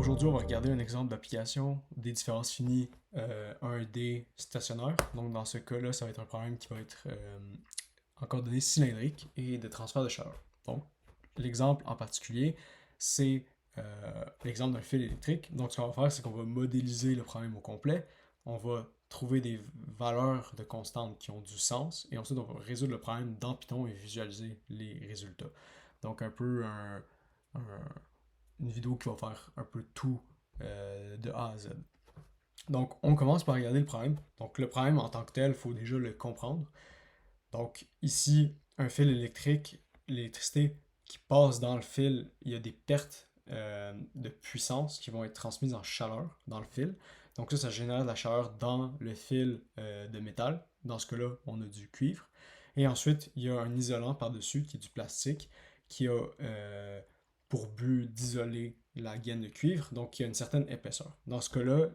Aujourd'hui, on va regarder un exemple d'application des différences finies 1D stationnaire. Donc, dans ce cas-là, ça va être un problème qui va être en coordonnées cylindriques et de transfert de chaleur. Donc, l'exemple en particulier, c'est l'exemple d'un fil électrique. Donc, ce qu'on va faire, c'est qu'on va modéliser le problème au complet. On va trouver des valeurs de constantes qui ont du sens et ensuite, on va résoudre le problème dans Python et visualiser les résultats. Donc, un peu un une vidéo qui va faire un peu tout de A à Z. Donc, on commence par regarder le problème. Donc, le problème en tant que tel, il faut déjà le comprendre. Donc, ici, un fil électrique, l'électricité qui passe dans le fil, il y a des pertes de puissance qui vont être transmises en chaleur dans le fil. Donc ça génère de la chaleur dans le fil de métal. Dans ce cas-là, on a du cuivre. Et ensuite, il y a un isolant par-dessus qui est du plastique qui a pour but d'isoler la gaine de cuivre. Donc, il y a une certaine épaisseur. Dans ce cas-là,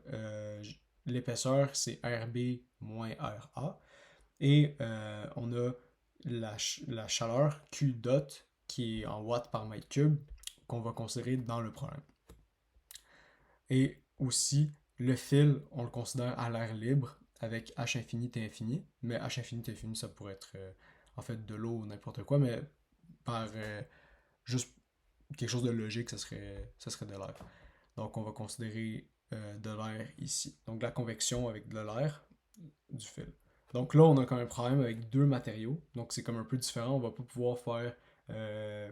l'épaisseur, c'est RB moins RA. Et on a la chaleur Q dot qui est en watts par mètre cube qu'on va considérer dans le problème. Et aussi, le fil, on le considère à l'air libre avec H infini T infini. Mais H infini T infini, ça pourrait être en fait de l'eau ou n'importe quoi, mais par juste quelque chose de logique, ça serait de l'air. Donc on va considérer de l'air ici. Donc la convection avec de l'air du fil. Donc là, on a quand même un problème avec deux matériaux. Donc c'est comme un peu différent. On va pas pouvoir faire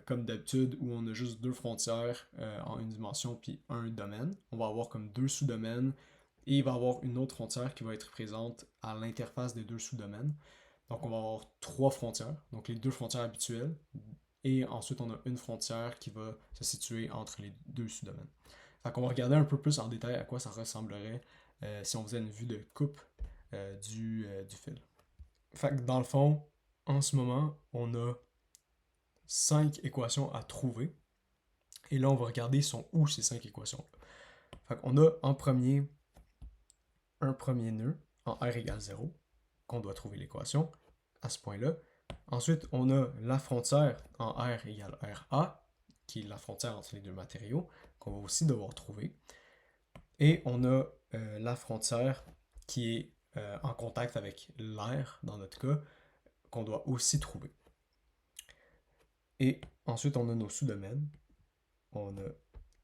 comme d'habitude où on a juste deux frontières en une dimension puis un domaine. On va avoir comme deux sous-domaines et il va y avoir une autre frontière qui va être présente à l'interface des deux sous-domaines. Donc on va avoir trois frontières, donc les deux frontières habituelles, et ensuite on a une frontière qui va se situer entre les deux sous-domaines. Fait qu'on va regarder un peu plus en détail à quoi ça ressemblerait si on faisait une vue de coupe du fil. Fait que dans le fond, en ce moment, on a 5 équations à trouver. Et là, on va regarder sont où ces 5 équations. Fait qu'on a en premier un premier nœud en R égale 0, qu'on doit trouver l'équation à ce point-là. Ensuite, on a la frontière en R égale RA, qui est la frontière entre les deux matériaux, qu'on va aussi devoir trouver. Et on a la frontière qui est en contact avec l'air, dans notre cas, qu'on doit aussi trouver. Et ensuite, on a nos sous-domaines. On a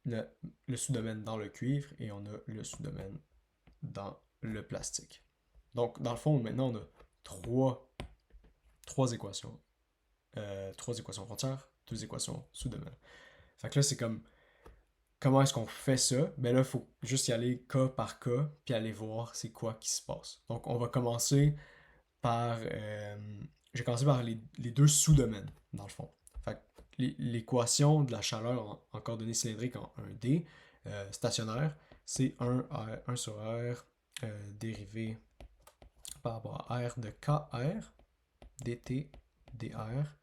le sous-domaine dans le cuivre et on a le sous-domaine dans le plastique. Donc, dans le fond, maintenant, on a trois équations. Trois équations frontières, deux équations sous-domaine. Fait que là, c'est comme, comment est-ce qu'on fait ça? Ben là, il faut juste y aller cas par cas, puis aller voir c'est quoi qui se passe. Donc, on va commencer par... j'ai commencé par les deux sous-domaines, dans le fond. Fait que l'équation de la chaleur en coordonnées cylindriques en 1D stationnaire, c'est 1 sur R dérivé par rapport à R de KR dt dr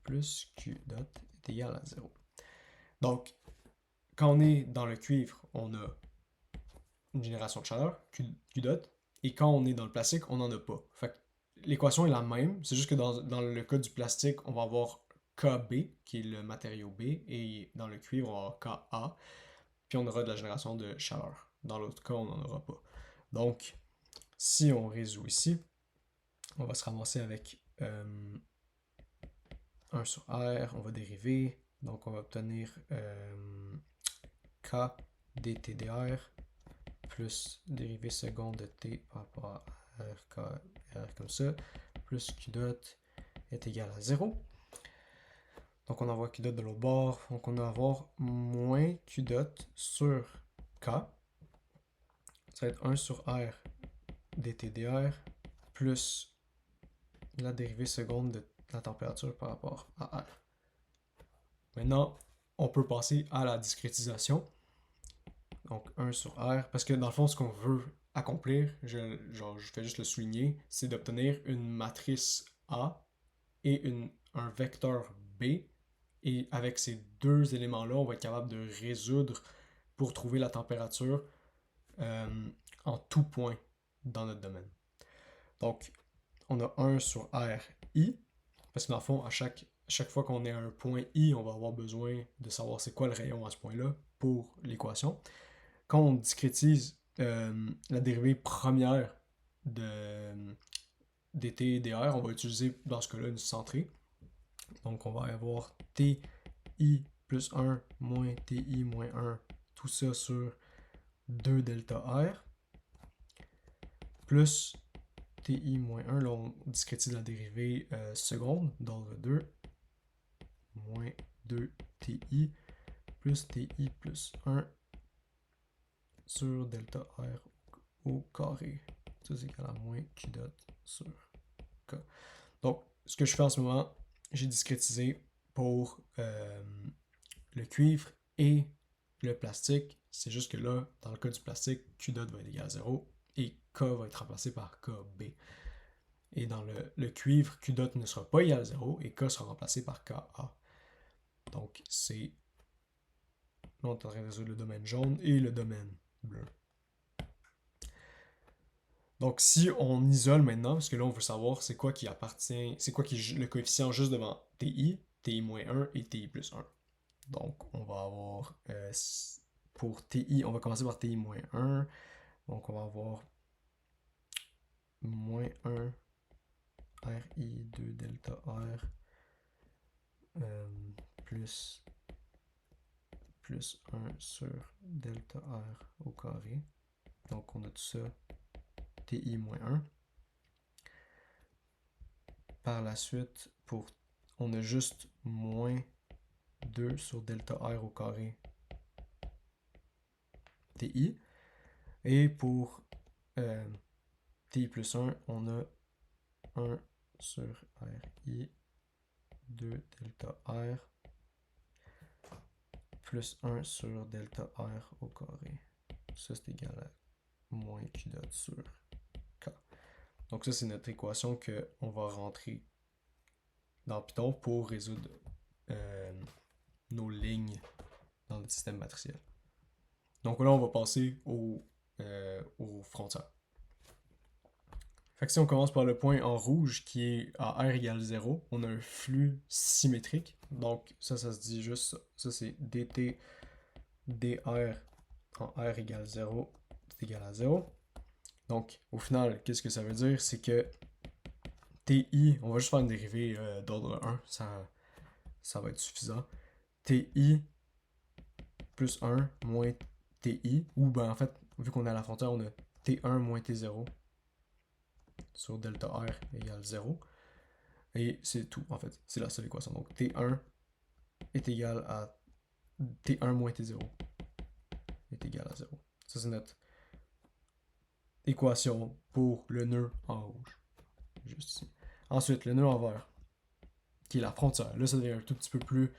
plus Q dot est égal à 0. Donc, quand on est dans le cuivre, on a une génération de chaleur, Q dot, et quand on est dans le plastique, on n'en a pas. Fait que l'équation est la même, c'est juste que dans le cas du plastique, on va avoir KB, qui est le matériau B, et dans le cuivre, on va avoir KA, puis on aura de la génération de chaleur. Dans l'autre cas, on n'en aura pas. Donc, si on résout ici, on va se ramasser avec 1 sur R, on va dériver, donc on va obtenir K dTdr plus dérivée seconde de t par rapport à R, K, R comme ça, plus Q dot est égal à 0. Donc on envoie Q dot de l'autre bord, donc on va avoir moins Q dot sur K. Ça va être 1 sur R dTdr plus la dérivée seconde de la température par rapport à R. Maintenant, on peut passer à la discrétisation. Donc 1 sur R, parce que dans le fond, ce qu'on veut accomplir, je fais juste le souligner, c'est d'obtenir une matrice A et un vecteur B. Et avec ces deux éléments-là, on va être capable de résoudre pour trouver la température en tout point dans notre domaine. Donc, on a 1 sur R I, parce que dans le fond, à chaque chaque fois qu'on est à un point I, on va avoir besoin de savoir c'est quoi le rayon à ce point-là pour l'équation. Quand on discrétise la dérivée première dt et dr, on va utiliser dans ce cas-là une centrée. Donc on va avoir ti plus 1 moins ti moins 1, tout ça sur 2 delta r, plus ti moins 1, là on discrétise la dérivée seconde d'ordre 2, moins 2ti plus ti plus 1 sur delta r au carré. Ça c'est égal à moins q dot sur k. Donc ce que je fais en ce moment, j'ai discrétisé pour le cuivre et le plastique. C'est juste que là, dans le cas du plastique, q dot va être égal à 0 et k va être remplacé par kb. Et dans le cuivre, q dot ne sera pas égal à 0 et k sera remplacé par ka. Donc c'est... Là, on est en train de résoudre le domaine jaune et le domaine bleu. Donc si on isole maintenant, parce que là on veut savoir c'est quoi qui appartient, c'est quoi qui est le coefficient juste devant ti, ti-1 et ti plus 1. Donc on va avoir, pour ti, on va commencer par ti-1, donc on va avoir moins 1 ri 2 delta r plus 1 sur delta r au carré. Donc on a tout ça ti-1. Par la suite, on a juste moins 2 sur delta r au carré ti. Et pour ti plus 1, on a 1 sur ri 2 delta r plus 1 sur delta r au carré. Ça, c'est égal à moins q dot sur k. Donc ça, c'est notre équation qu'on va rentrer dans Python pour résoudre nos lignes dans le système matriciel. Donc là, on va passer aux frontières. Fait que si on commence par le point en rouge qui est à r égale 0, on a un flux symétrique. Donc ça se dit juste ça. Ça c'est dt dr en r égale 0, c'est égal à 0. Donc au final, qu'est-ce que ça veut dire? C'est que ti, on va juste faire une dérivée d'ordre 1, ça va être suffisant. Ti plus 1 moins ti, ou ben en fait, vu qu'on est à la frontière, on a t1 moins t0 sur delta r égale 0. Et c'est tout, en fait. C'est la seule équation. Donc, t1 est égal à t1 moins t0 est égal à 0. Ça, c'est notre équation pour le nœud en rouge. Juste ici. Ensuite, le nœud en vert, qui est la frontière. Là, ça devient un tout petit peu plus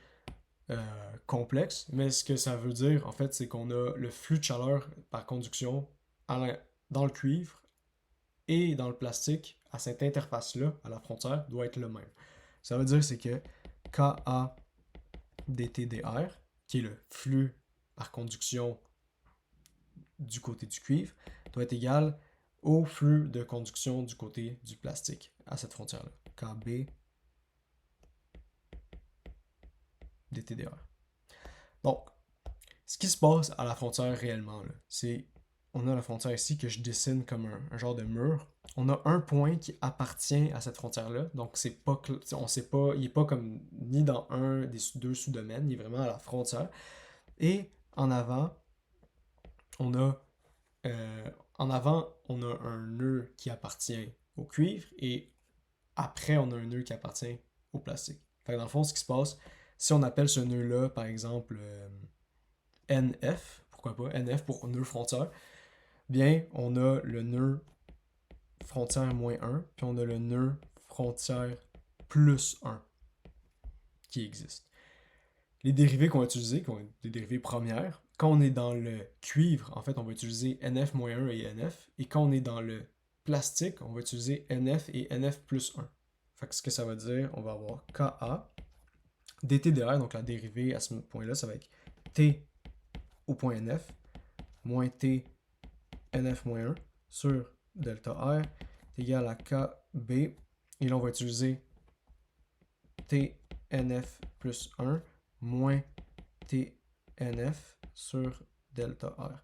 complexe, mais ce que ça veut dire, en fait, c'est qu'on a le flux de chaleur par conduction dans le cuivre et dans le plastique, à cette interface-là, à la frontière, doit être le même. Ça veut dire c'est que Ka dt/dr, qui est le flux par conduction du côté du cuivre, doit être égal au flux de conduction du côté du plastique, à cette frontière-là. Kb dt/dr. Donc, ce qui se passe à la frontière réellement, c'est on a la frontière ici que je dessine comme un genre de mur. On a un point qui appartient à cette frontière-là, donc c'est pas, on sait pas, il n'est pas comme ni dans un des deux sous-domaines, il est vraiment à la frontière. Et en avant, on a un nœud qui appartient au cuivre et après on a un nœud qui appartient au plastique. Fait que dans le fond, ce qui se passe, si on appelle ce nœud-là, par exemple, NF, pourquoi pas, NF pour nœud frontière, bien, on a le nœud frontière moins 1, puis on a le nœud frontière plus 1 qui existe. Les dérivés qu'on va utiliser, qui sont des dérivées premières, quand on est dans le cuivre, en fait, on va utiliser NF-1 et NF, et quand on est dans le plastique, on va utiliser NF et NF plus 1. Fait que ce que ça va dire, on va avoir Ka dt/dr, donc la dérivée à ce point-là, ça va être T au point NF moins T NF-1 sur delta R est égal à KB. Et là, on va utiliser T TNF plus 1 moins TNF sur delta R.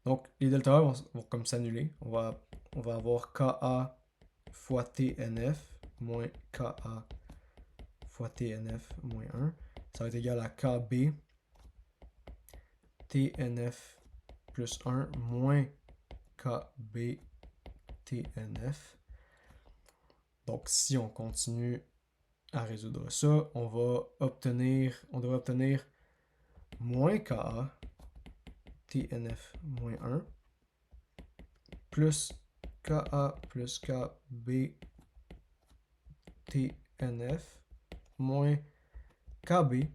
Donc, les delta R vont comme s'annuler. On va avoir Ka fois TNF moins Ka fois TNF moins 1. Ça va être égal à KB TNF plus 1 moins KB TNF. Donc, si on continue à résoudre ça, on devrait obtenir moins Ka TNF moins 1 plus Ka plus KB TNF moins KB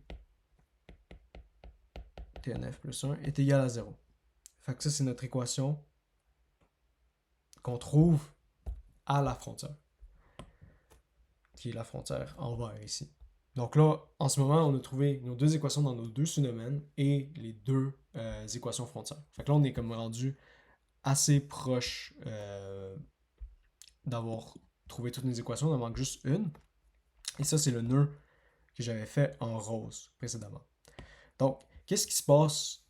TNF plus 1 est égal à 0. Fait que ça, c'est notre équation qu'on trouve à la frontière, qui est la frontière en vert ici. Donc là, en ce moment, on a trouvé nos deux équations dans nos deux sous-domaines et les deux équations frontières. Fait que là, on est comme rendu assez proche d'avoir trouvé toutes nos équations. Il en manque juste une. Et ça, c'est le nœud que j'avais fait en rose précédemment. Donc, qu'est-ce qui se passe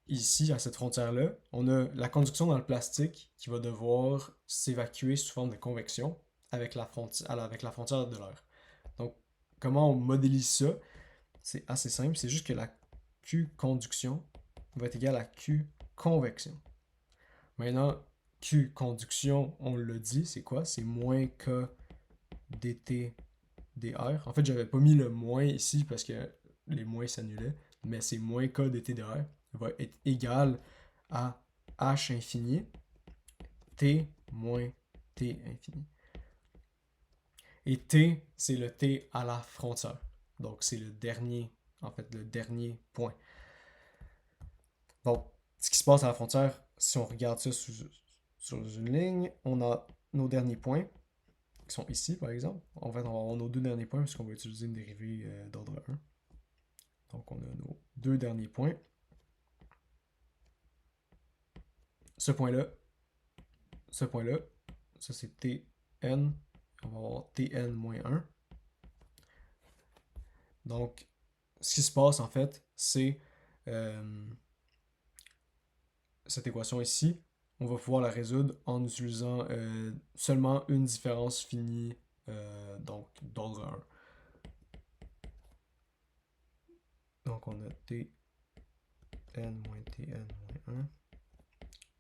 ici, à cette frontière-là? On a la conduction dans le plastique qui va devoir s'évacuer sous forme de convection avec la frontière de l'air. Donc, comment on modélise ça? C'est assez simple, c'est juste que la Q conduction va être égale à Q convection. Maintenant, Q conduction, on l'a dit, c'est quoi? C'est moins K dt dr. En fait, j'avais pas mis le moins ici parce que les moins s'annulaient, mais c'est moins K dt dr va être égal à H infini T moins T infini. Et T, c'est le T à la frontière. Donc, c'est le dernier point. Donc, ce qui se passe à la frontière, si on regarde ça sur une ligne, on a nos derniers points, qui sont ici, par exemple. En fait, on va avoir nos deux derniers points, puisqu'on va utiliser une dérivée d'ordre 1. Donc, on a nos deux derniers points. Ce point-là, ça c'est Tn. On va avoir Tn moins 1. Donc, ce qui se passe, en fait, c'est cette équation ici, on va pouvoir la résoudre en utilisant seulement une différence finie, donc d'ordre 1. Donc on a Tn moins Tn moins 1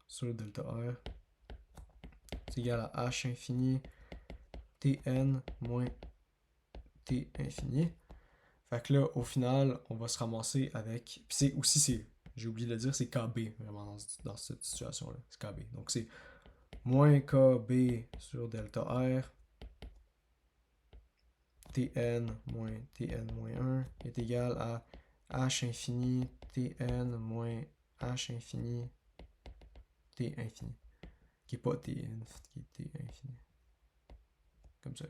sur delta R. C'est égal à H infini Tn moins T infini. Fait que là, au final, on va se ramasser avec... Puis j'ai oublié de le dire, c'est KB, vraiment, dans cette situation-là. C'est KB. Donc c'est moins KB sur delta R Tn moins 1 est égal à H infini Tn moins H infini T infini. Qui n'est pas Tn, qui est T infini. Comme ça.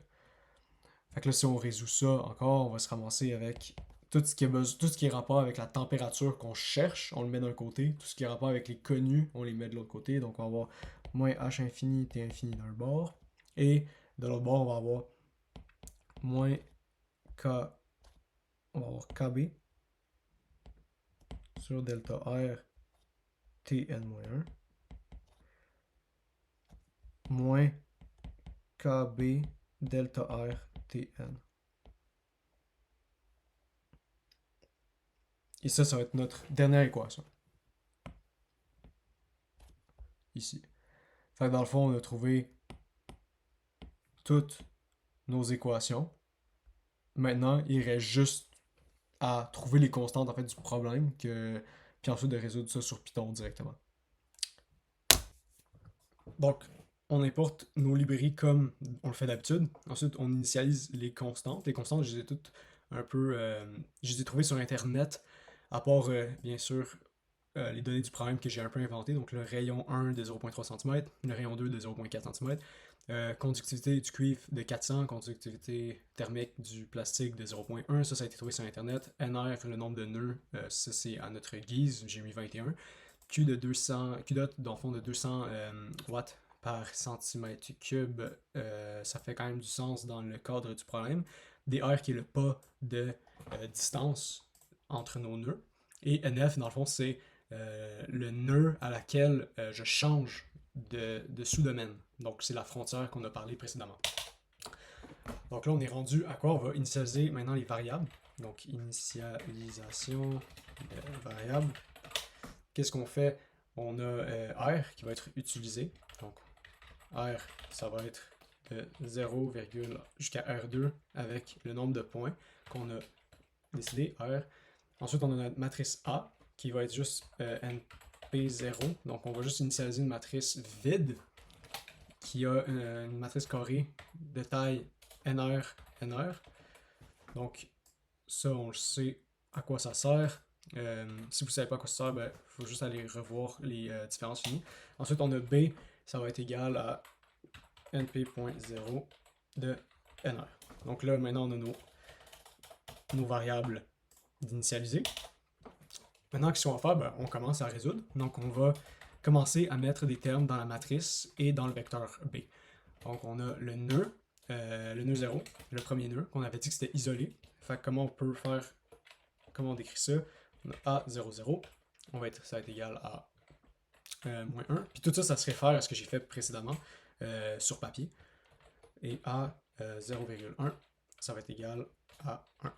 Fait que là, si on résout ça encore, on va se ramasser avec tout ce qui est rapport avec la température qu'on cherche, on le met d'un côté. Tout ce qui est rapport avec les connus, on les met de l'autre côté. Donc on va avoir moins H infini T infini d'un bord. Et de l'autre bord, on va avoir moins K, on va avoir KB sur delta R Tn-1 moins KB delta R Tn. Et ça va être notre dernière équation. Ici. Fait que dans le fond, on a trouvé toutes nos équations. Maintenant, il reste juste à trouver les constantes en fait, du problème, puis ensuite de résoudre ça sur Python directement. Donc, on importe nos librairies comme on le fait d'habitude. Ensuite, on initialise les constantes. Les constantes, je les ai toutes un peu... je les ai trouvées sur Internet, à part, bien sûr, les données du problème que j'ai un peu inventé. Donc, le rayon 1 de 0.3 cm, le rayon 2 de 0.4 cm, conductivité du cuivre de 400, conductivité thermique du plastique de 0.1, ça a été trouvé sur Internet. NR, le nombre de nœuds, ça c'est à notre guise, j'ai mis 21. Q de 200, Q dot dans le fond de 200 watts par centimètre cube, ça fait quand même du sens dans le cadre du problème. dr qui est le pas de distance entre nos nœuds. Et nf, dans le fond, c'est le nœud à laquelle je change de sous-domaine. Donc, c'est la frontière qu'on a parlé précédemment. Donc là, on est rendu à quoi? On va initialiser maintenant les variables. Donc, initialisation de variables. Qu'est-ce qu'on fait? On a R qui va être utilisé. Donc, R, ça va être de 0, jusqu'à R2 avec le nombre de points qu'on a décidé, R. Ensuite, on a notre matrice A qui va être juste NP0. Donc, on va juste initialiser une matrice vide qui a une matrice carrée de taille NR, NR. Donc, ça, on le sait à quoi ça sert. Si vous ne savez pas à quoi ça sert, il faut juste aller revoir les différences finies. Ensuite, on a B, ça va être égal à np.0 de NR. Donc là, maintenant, on a nos variables d'initialiser. Maintenant, qu'est-ce qu'on va faire? On commence à résoudre. Donc, on va commencer à mettre des termes dans la matrice et dans le vecteur B. Donc, on a le nœud 0, le premier nœud, qu'on avait dit que c'était isolé. Fait que comment on peut faire, comment on décrit ça? On a A0, 0. Ça va être égal à moins 1. Puis tout ça, ça se réfère à ce que j'ai fait précédemment sur papier. Et A 0,1, ça va être égal à 1.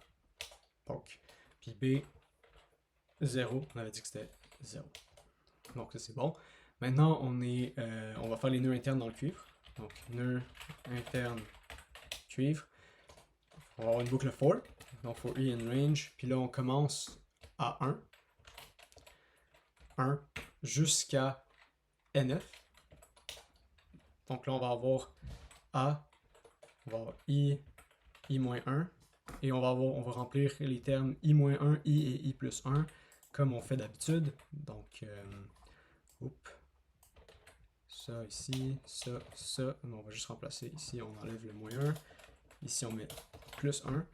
Donc, puis B 0, on avait dit que c'était 0. Donc ça c'est bon. Maintenant, on va faire les nœuds internes dans le cuivre. Donc, nœud interne cuivre. On va avoir une boucle for. Donc, for i in range. Puis là, on commence à 1. 1 jusqu'à nf. Donc là, on va avoir a, on va avoir i-1. Et on va remplir les termes i-1, i et i plus 1 comme on fait d'habitude. Donc, ça ici, ça. On va juste remplacer ici, on enlève le moins 1. Ici, on met plus 1.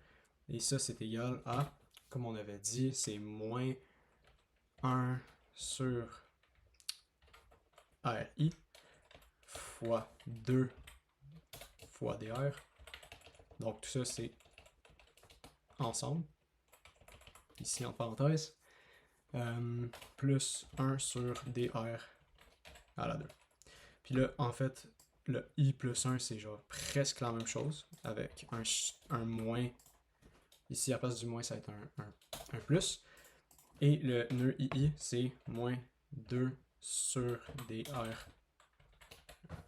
Et ça, c'est égal à, comme on avait dit, c'est moins 1 sur RI fois 2 fois DR. Donc, tout ça, c'est ensemble. Ici, en parenthèse. Plus 1 sur DR à la 2. Puis là, en fait, le i plus 1, c'est genre presque la même chose, avec un moins. Ici, à la place du moins, ça va être un plus. Et le nœud ii, c'est moins 2 sur dr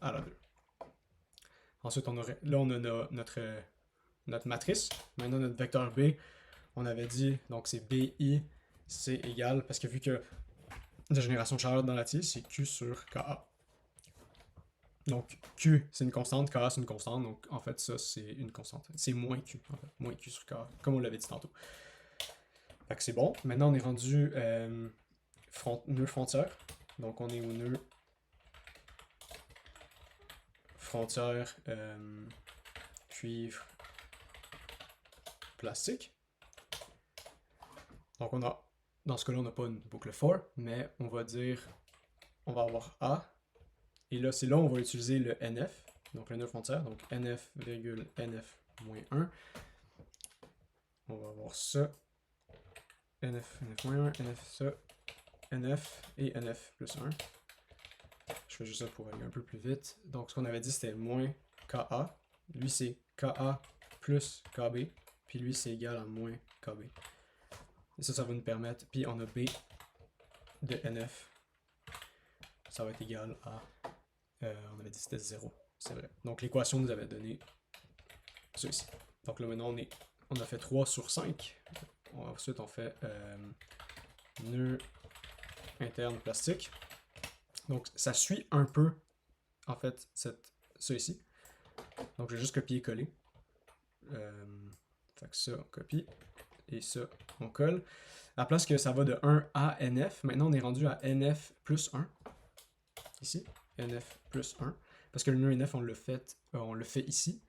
à la 2. Ensuite, là, on a notre matrice. Maintenant, notre vecteur B, on avait dit, donc c'est bi, c'est égal, parce que vu que la génération de chaleur dans la tige, c'est Q sur Ka. Donc, Q, c'est une constante, Ka, c'est une constante. Donc, en fait, ça, c'est une constante. C'est moins Q, en fait. Moins Q sur Ka, comme on l'avait dit tantôt. Fait que c'est bon. Maintenant, on est rendu nœud frontière. Donc, on est au nœud frontière cuivre plastique. Donc, dans ce cas-là, on n'a pas une boucle for, mais on va dire, on va avoir A. Et là, c'est là où on va utiliser le NF, donc le nœud frontière, donc NF, NF moins 1. On va avoir ça, NF, NF moins 1, NF ça, NF et NF plus 1. Je fais juste ça pour aller un peu plus vite. Donc, ce qu'on avait dit, c'était moins KA. Lui, c'est KA plus KB. Puis lui, c'est égal à moins KB. Et ça va nous permettre. Puis on a B de NF. Ça va être égal à. On avait dit que c'était 0. C'est vrai. Donc, l'équation nous avait donné ceci. Donc là, maintenant, on a fait 3 sur 5. Ensuite, on fait nœud interne plastique. Donc, ça suit un peu, en fait, ça ici. Donc, je vais juste copier et coller. Fait que ça, on copie. Et ça, on colle. À la place que ça va de 1 à NF, maintenant, on est rendu à NF plus 1. Ici, NF plus 1. Parce que le nœud NF, on le fait ici.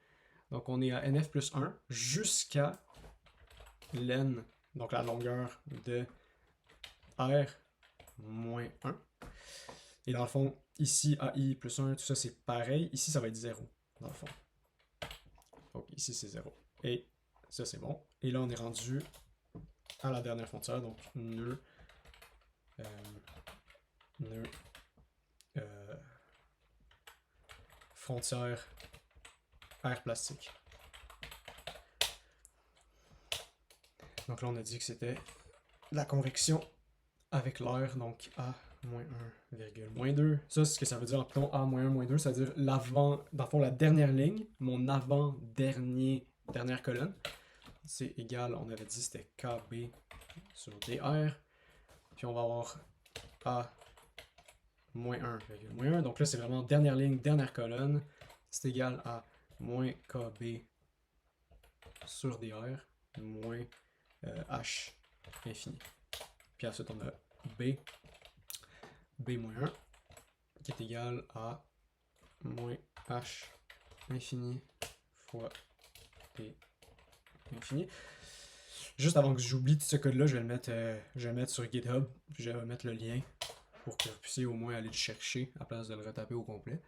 Donc, on est à NF plus 1 jusqu'à l'N, donc la longueur de R moins 1. Et dans le fond, ici, AI plus 1, tout ça, c'est pareil. Ici, ça va être 0, dans le fond. Donc, ici, c'est 0. Et ça c'est bon. Et là on est rendu à la dernière frontière, donc nœud, frontière air plastique. Donc là on a dit que c'était la convection avec l'air, donc A moins 1, moins 2. Ça, c'est ce que ça veut dire en Python, A moins 1, moins 2, c'est-à-dire l'avant, dans le fond, la dernière ligne, mon dernière colonne, c'est égal, on avait dit c'était KB sur DR, puis on va avoir A moins 1, moins 1, donc là c'est vraiment dernière ligne, dernière colonne, c'est égal à moins KB sur DR, moins H infini. Puis ensuite on a B moins 1 qui est égal à moins H infini fois B infini. Juste avant que j'oublie tout ce code-là, je vais le mettre sur GitHub. Je vais mettre le lien pour que vous puissiez au moins aller le chercher à place de le retaper au complet.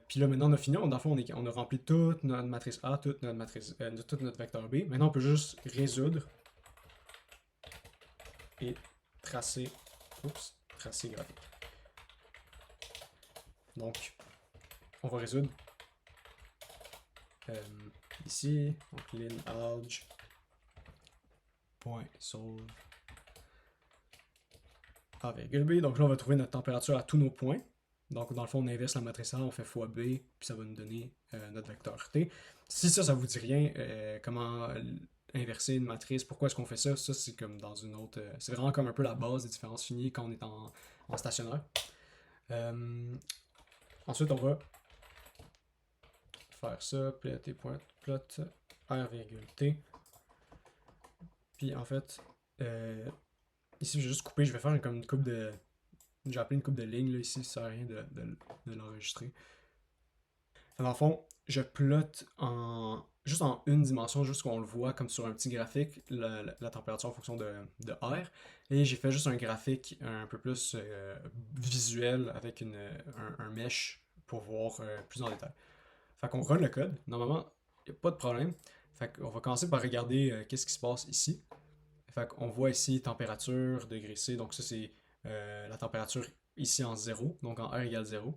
Puis là, maintenant, on a fini. Dans le fond, on a rempli toute notre matrice A, toute notre vecteur B. Maintenant, on peut juste résoudre et tracer graphique. Donc, on va résoudre ici, donc linalg point solve A virgule B. Donc là, on va trouver notre température à tous nos points. Donc, dans le fond, on inverse la matrice A, on fait fois B, puis ça va nous donner notre vecteur T. Si ça vous dit rien, comment inverser une matrice, pourquoi est-ce qu'on fait ça? Ça, c'est comme dans une autre... c'est vraiment comme un peu la base des différences finies quand on est en stationnaire. Ensuite, on va faire ça, plot R virgule T. Puis en fait, ici, je vais juste couper, je vais faire comme une coupe de... J'ai appelé une coupe de lignes, là, ici, ça sert à rien de l'enregistrer. Dans le fond, je plotte juste en une dimension, juste qu'on le voit comme sur un petit graphique, la température en fonction de R. Et j'ai fait juste un graphique un peu plus visuel avec un mesh pour voir plus en détail. Fait qu'on run le code. Normalement, il n'y a pas de problème. Fait qu'on va commencer par regarder qu'est-ce qui se passe ici. Fait qu'on voit ici température, degré C. Donc ça, c'est la température ici en 0, donc en R égale 0.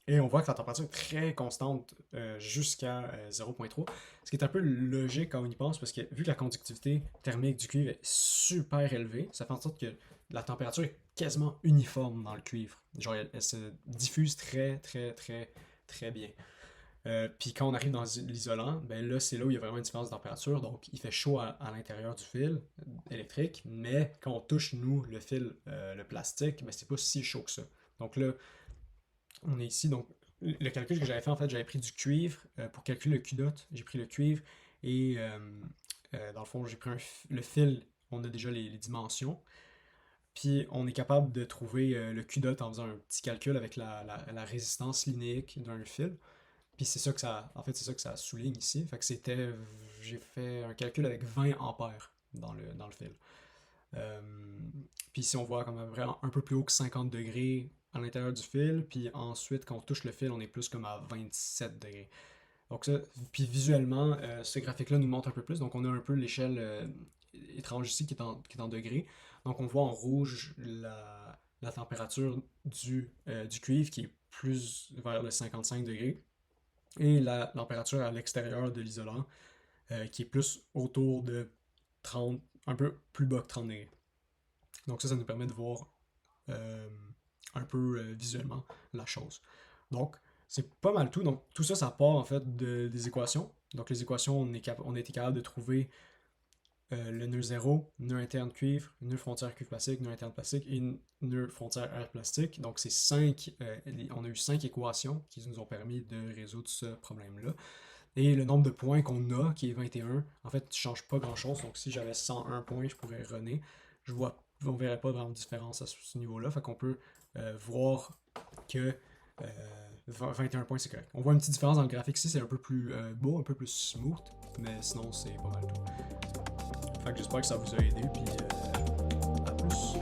Et on voit que la température est très constante jusqu'à 0.3, ce qui est un peu logique quand on y pense, parce que vu que la conductivité thermique du cuivre est super élevée, ça fait en sorte que la température est quasiment uniforme dans le cuivre. Genre, elle se diffuse très bien. Puis quand on arrive dans l'isolant, ben là, c'est là où il y a vraiment une différence de température. Donc, il fait chaud à l'intérieur du fil électrique, mais quand on touche, nous, le fil, le plastique, ben c'est pas si chaud que ça. Donc là, on est ici. Donc, le calcul que j'avais fait, en fait, j'avais pris du cuivre pour calculer le Q dot. J'ai pris le cuivre et dans le fond, j'ai pris le fil. On a déjà les dimensions. Puis, on est capable de trouver le Q dot en faisant un petit calcul avec la résistance linéique d'un fil. Puis c'est ça que ça souligne ici. Fait que j'ai fait un calcul avec 20 ampères dans le fil. Puis ici on voit comme à peu près un peu plus haut que 50 degrés à l'intérieur du fil. Puis ensuite quand on touche le fil, on est plus comme à 27 degrés. Donc ça, puis visuellement, ce graphique-là nous montre un peu plus. Donc on a un peu l'échelle étrange ici qui est en degrés. Donc on voit en rouge la température du cuivre qui est plus vers le 55 degrés. Et la température à l'extérieur de l'isolant qui est plus autour de 30, un peu plus bas que 30 degrés. Donc ça nous permet de voir un peu visuellement la chose. Donc c'est pas mal tout. Donc tout ça, ça part en fait des équations. Donc les équations, on a été capable de trouver le nœud 0, nœud interne cuivre, nœud frontière cuivre plastique, nœud interne plastique et nœud frontière air plastique. Donc c'est on a eu 5 équations qui nous ont permis de résoudre ce problème-là. Et le nombre de points qu'on a, qui est 21, en fait, ne change pas grand-chose. Donc si j'avais 101 points, je pourrais runner. On ne verrait pas vraiment de différence à ce niveau-là. Fait qu'on peut voir que 21 points, c'est correct. On voit une petite différence dans le graphique ici, c'est un peu plus beau, un peu plus smooth, mais sinon, c'est pas mal tout. Fait que j'espère que ça vous a aidé, puis à plus.